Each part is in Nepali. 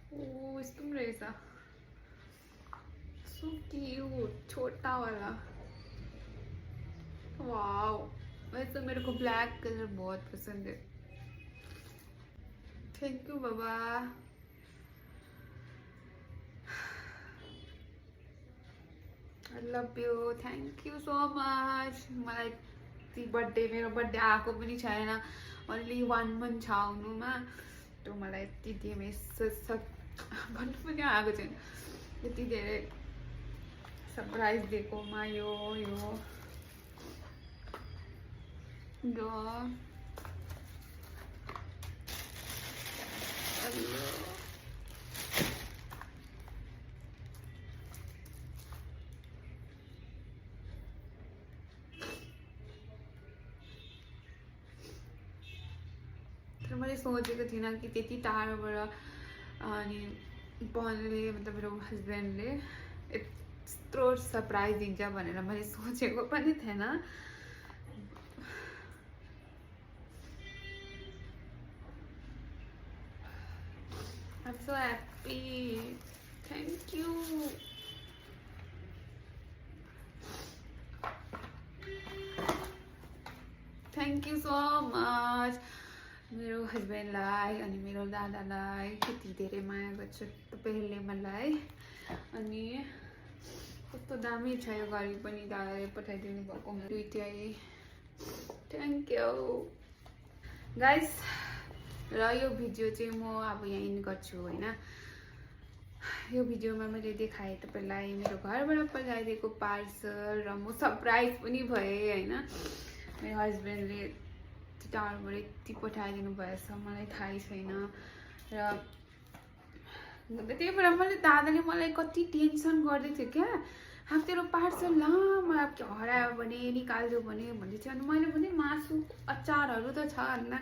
ओ यस्तो पनि रहेछ, सो क्यूट, छोटा वाला। वाओ, वैसे तो मेरे को ब्लैक कलर बहुत पसंद है। थैंक यू बाबा। I love you, thank you so much. मलाई ती बर्थडे, मेरो बर्थडे आएको पनि छैन, ओन्ली 1 month छ आउनुमा। त्यो मलाई यति दिए भन्नु पनि आएको छैन, यति धेरै सरप्राइज दिएकोमा यो तर मैले सोचेको थिइनँ कि त्यति टाढोबाट अनि पनले मतलब मेरो हस्बेन्डले यत्रो सरप्राइज दिन्छ भनेर मैले सोचेको पनि थिएन। I'm so happy. Thank you. Thank you so much. मेरो हस्बेन्डलाई अनि मेरो दादालाई यति धेरै माया गर्छ तपाईहरुले मलाई। अनि कस्तो दामी छ यो घडी पनि दादाले पठाइदिनु भएको दुईटै। Thank you guys. र यो भिडियो चाहिँ म अब यहाँ इन गर्छु हैन। यो भिडियोमा मैले देखाएँ तपाईलाई मेरो घरबाट पठाइदिएको पार्सल र म सरप्राइज पनि भए हैन। मेरो हस्बेन्डले टाढोबाट यति पठाइदिनु भएछ मलाई थाहै छैन। र त्यही भएर मैले दादाले मलाई कति टेन्सन गर्दै थियो क्या, अब तेरो पार्सल लामो अब हरायो भने निकाल्दियो भने भन्दै थियो। अनि मैले पनि मासु अचारहरू त छ हैन,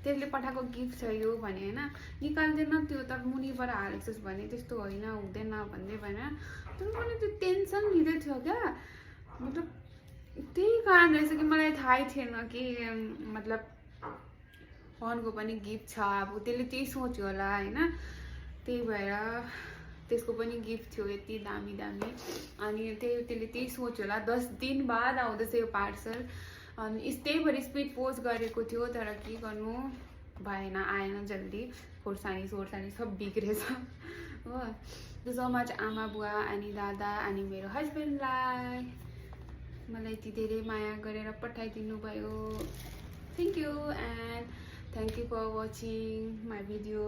त्यसले पठाएको गिफ्ट छ यो भने हैन, निकाल्दैन त्यो त मुनिबाट हालेछस् भने त्यस्तो होइन हुँदैन भन्दै भएन। तर मैले त्यो टेन्सन लिँदै थियो क्या, मतलब त्यही कारण रहेछ कि मलाई थाहै थिएन कि मतलब फोनको पनि गिफ्ट छ। अब त्यसले त्यही सोच्यो होला हैन, त्यही भएर त्यसको पनि गिफ्ट थियो यति दामी दामी। अनि त्यसले त्यही सोच्यो होला 10 दिन बाद आउँदैछ यो पार्सल। अनि त्यही भएर स्पिड पोस्ट गरेको थियो, तर के गर्नु भएन, आएन जल्दी। खोर्सानी सोर्सानी सब बिग्रेछ हो। थ्याङ्क सो मच आमा बुवा अनि दादा अनि मेरो हस्बेन्डलाई मलाई यति धेरै माया गरेर पठाइदिनु भयो। Thank you and thank you for watching my video.